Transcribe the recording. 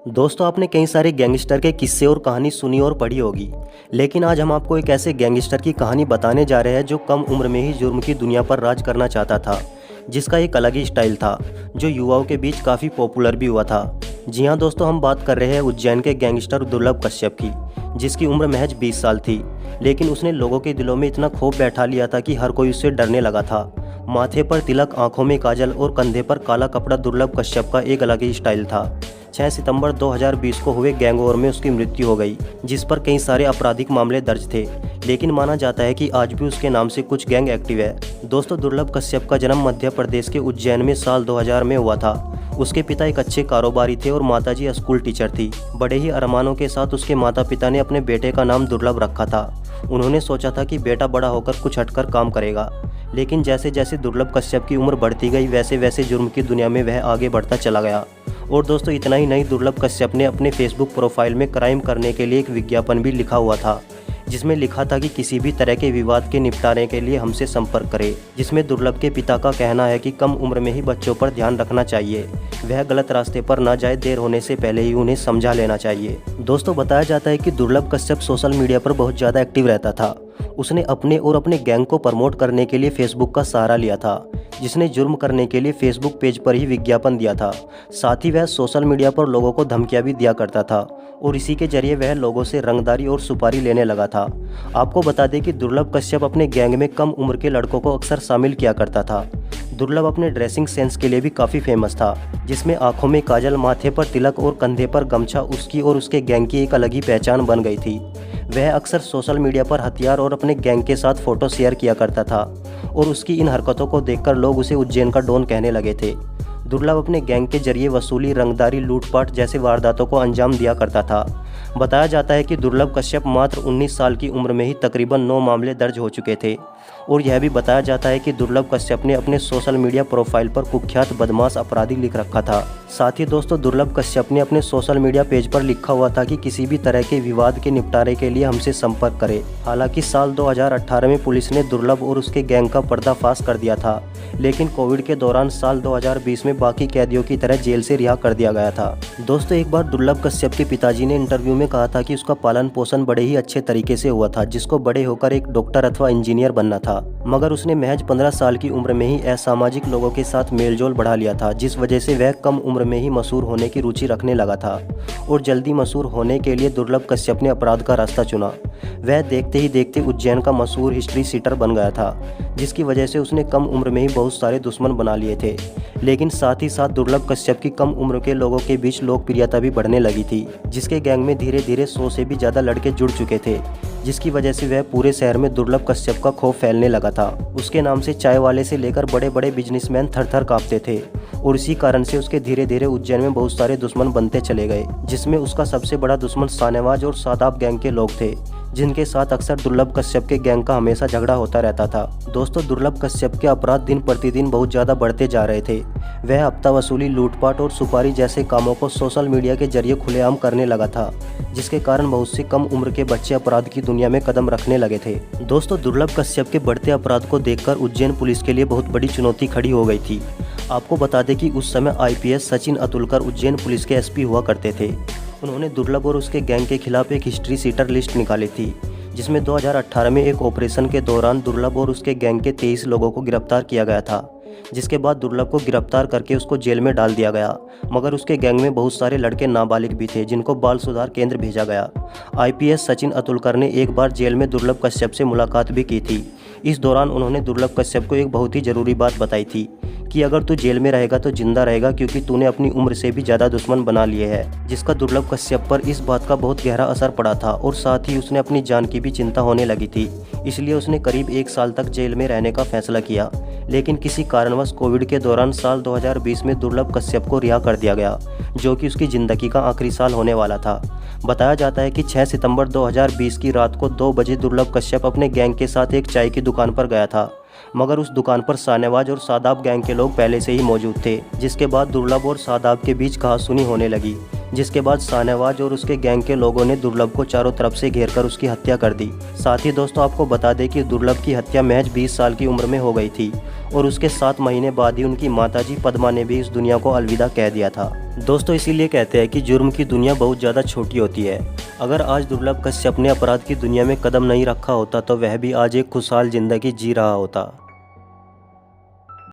दोस्तों, आपने कई सारे गैंगस्टर के किस्से और कहानी सुनी और पढ़ी होगी, लेकिन आज हम आपको एक ऐसे गैंगस्टर की कहानी बताने जा रहे हैं जो कम उम्र में ही जुर्म की दुनिया पर राज करना चाहता था, जिसका एक अलग ही स्टाइल था, जो युवाओं के बीच काफ़ी पॉपुलर भी हुआ था। जी हाँ दोस्तों, हम बात कर रहे हैं उज्जैन के गैंगस्टर दुर्लभ कश्यप की, जिसकी उम्र महज 20 साल थी, लेकिन उसने लोगों के दिलों में इतना खौफ बैठा लिया था कि हर कोई उससे डरने लगा था। माथे पर तिलक, आंखों में काजल और कंधे पर काला कपड़ा दुर्लभ कश्यप का एक अलग ही स्टाइल था। 6 सितंबर 2020 को हुए गैंग वॉर में उसकी मृत्यु हो गई, जिस पर कई सारे आपराधिक मामले दर्ज थे, लेकिन माना जाता है कि आज भी उसके नाम से कुछ गैंग एक्टिव है। दोस्तों, दुर्लभ कश्यप का जन्म मध्य प्रदेश के उज्जैन में साल 2000 में हुआ था। उसके पिता एक अच्छे कारोबारी थे और माताजी स्कूल टीचर थी। बड़े ही अरमानों के साथ उसके माता पिता ने अपने बेटे का नाम दुर्लभ रखा था। उन्होंने सोचा था कि बेटा बड़ा होकर कुछ हटकर काम करेगा, लेकिन जैसे जैसे दुर्लभ कश्यप की उम्र बढ़ती गई, वैसे वैसे जुर्म की दुनिया में वह आगे बढ़ता चला गया। और दोस्तों, इतना ही नहीं, दुर्लभ कश्यप ने अपने फेसबुक प्रोफाइल में क्राइम करने के लिए एक विज्ञापन भी लिखा हुआ था, जिसमें लिखा था कि किसी भी तरह के विवाद के निपटारे के लिए हमसे संपर्क करें। जिसमें दुर्लभ के पिता का कहना है कि कम उम्र में ही बच्चों पर ध्यान रखना चाहिए, वह गलत रास्ते पर ना जाए, देर होने से पहले ही उन्हें समझा लेना चाहिए। दोस्तों, बताया जाता है कि दुर्लभ कश्यप सोशल मीडिया पर बहुत ज़्यादा एक्टिव रहता था। उसने अपने और अपने गैंग को प्रमोट करने के लिए फेसबुक का सहारा लिया था, जिसने जुर्म करने के लिए फेसबुक पेज पर ही विज्ञापन दिया था। साथ ही वह सोशल मीडिया पर लोगों को धमकियां भी दिया करता था और इसी के जरिए वह लोगों से रंगदारी और सुपारी लेने लगा था। आपको बता दें कि दुर्लभ कश्यप अपने गैंग में कम उम्र के लड़कों को अक्सर शामिल किया करता था। दुर्लभ अपने ड्रेसिंग सेंस के लिए भी काफ़ी फेमस था, जिसमें आंखों में काजल, माथे पर तिलक और कंधे पर गमछा उसकी और उसके गैंग की एक अलग ही पहचान बन गई थी। वह अक्सर सोशल मीडिया पर हथियार और अपने गैंग के साथ फ़ोटो शेयर किया करता था और उसकी इन हरकतों को देखकर लोग उसे उज्जैन का डॉन कहने लगे थे। दुर्लभ अपने गैंग के जरिए वसूली, रंगदारी, लूटपाट जैसे वारदातों को अंजाम दिया करता था। बताया जाता है कि दुर्लभ कश्यप मात्र 19 साल की उम्र में ही तकरीबन 9 मामले दर्ज हो चुके थे और यह भी बताया जाता है कि दुर्लभ कश्यप ने अपने सोशल मीडिया प्रोफाइल पर कुख्यात बदमाश अपराधी लिख रखा था। साथ ही दोस्तों, दुर्लभ कश्यप ने अपने सोशल मीडिया पेज पर लिखा हुआ था कि किसी भी तरह के विवाद के निपटारे के लिए हमसे संपर्क करें। हालांकि साल 2018 में पुलिस ने दुर्लभ और उसके गैंग का पर्दाफाश कर दिया था, लेकिन कोविड के दौरान साल 2020 में बाकी कैदियों की तरह जेल से रिहा कर दिया गया था। दोस्तों, एक बार दुर्लभ कश्यप के पिताजी ने इंटरव्यू में कहा था कि उसका पालन पोषण बड़े ही अच्छे तरीके से हुआ था, जिसको बड़े होकर एक डॉक्टर अथवा इंजीनियर बनना था, मगर उसने महज 15 साल की उम्र में ही असामाजिक लोगों के साथ मेलजोल बढ़ा लिया था, जिस वजह से वह कम उम्र में ही मशहूर होने की रुचि रखने लगा था। और जल्दी मशहूर होने के लिए दुर्लभ कश्यप ने अपराध का रास्ता चुना। वह देखते ही देखते उज्जैन का मशहूर हिस्ट्री सीटर बन गया था, जिसकी वजह से उसने कम उम्र में ही बहुत सारे दुश्मन बना लिए थे। लेकिन साथ ही साथ दुर्लभ कश्यप की कम उम्र के लोगों के बीच लोकप्रियता भी बढ़ने लगी थी, जिसके गैंग में धीरे धीरे 100 से भी ज़्यादा लड़के जुड़ चुके थे, जिसकी वजह से वह पूरे शहर में दुर्लभ कश्यप का खौफ फैलने लगा था। उसके नाम से चाय वाले से लेकर बड़े बड़े बिजनेसमैन थर थर कांपते थे और इसी कारण से उसके धीरे धीरे उज्जैन में बहुत सारे दुश्मन बनते चले गए, जिसमें उसका सबसे बड़ा दुश्मन शाहनवाज और शादाब गैंग के लोग थे, जिनके साथ अक्सर दुर्लभ कश्यप के गैंग का हमेशा झगड़ा होता रहता था। दोस्तों, दुर्लभ कश्यप के अपराध दिन प्रतिदिन बहुत ज़्यादा बढ़ते जा रहे थे। वह हफ्ता वसूली, लूटपाट और सुपारी जैसे कामों को सोशल मीडिया के जरिए खुलेआम करने लगा था, जिसके कारण बहुत से कम उम्र के बच्चे अपराध की दुनिया में कदम रखने लगे थे। दोस्तों, दुर्लभ कश्यप के बढ़ते अपराध को देखकर उज्जैन पुलिस के लिए बहुत बड़ी चुनौती खड़ी हो गई थी। आपको बता दें कि उस समय IPS सचिन अतुलकर उज्जैन पुलिस के SP हुआ करते थे। उन्होंने दुर्लभ और उसके गैंग के खिलाफ एक हिस्ट्री सीटर लिस्ट निकाली थी, जिसमें 2018 में एक ऑपरेशन के दौरान दुर्लभ और उसके गैंग के 23 लोगों को गिरफ्तार किया गया था, जिसके बाद दुर्लभ को गिरफ्तार करके उसको जेल में डाल दिया गया। मगर उसके गैंग में बहुत सारे लड़के नाबालिग भी थे, जिनको बाल सुधार केंद्र भेजा गया। IPS सचिन अतुलकर ने एक बार जेल में दुर्लभ कश्यप से मुलाकात भी की थी। इस दौरान उन्होंने दुर्लभ कश्यप को एक बहुत ही ज़रूरी बात बताई थी कि अगर तू जेल में रहेगा तो जिंदा रहेगा, क्योंकि तूने अपनी उम्र से भी ज़्यादा दुश्मन बना लिए हैं। जिसका दुर्लभ कश्यप पर इस बात का बहुत गहरा असर पड़ा था और साथ ही उसने अपनी जान की भी चिंता होने लगी थी। इसलिए उसने करीब 1 साल तक जेल में रहने का फैसला किया, लेकिन किसी कारणवश कोविड के दौरान साल 2020 में दुर्लभ कश्यप को रिहा कर दिया गया, जो कि उसकी ज़िंदगी का आखिरी साल होने वाला था। बताया जाता है कि 6 सितंबर 2020 की रात को 2 बजे दुर्लभ कश्यप अपने गैंग के साथ एक चाय की दुकान पर गया था। मगर उस दुकान पर शाहनवाज और शादाब गैंग के लोग पहले से ही मौजूद थे, जिसके बाद दुर्लभ और शादाब के बीच कहासुनी होने लगी, जिसके बाद शाहनवाज और उसके गैंग के लोगों ने दुर्लभ को चारों तरफ से घेर कर उसकी हत्या कर दी। साथ ही दोस्तों आपको बता दें कि दुर्लभ की हत्या महज 20 साल की उम्र में हो गई थी और उसके 7 महीने बाद ही उनकी माताजी पद्मा ने भी इस दुनिया को अलविदा कह दिया था। दोस्तों इसीलिए कहते हैं कि जुर्म की दुनिया बहुत ज़्यादा छोटी होती है। अगर आज दुर्लभ कश्यप ने अपराध की दुनिया में कदम नहीं रखा होता तो वह भी आज एक खुशहाल जिंदगी जी रहा होता।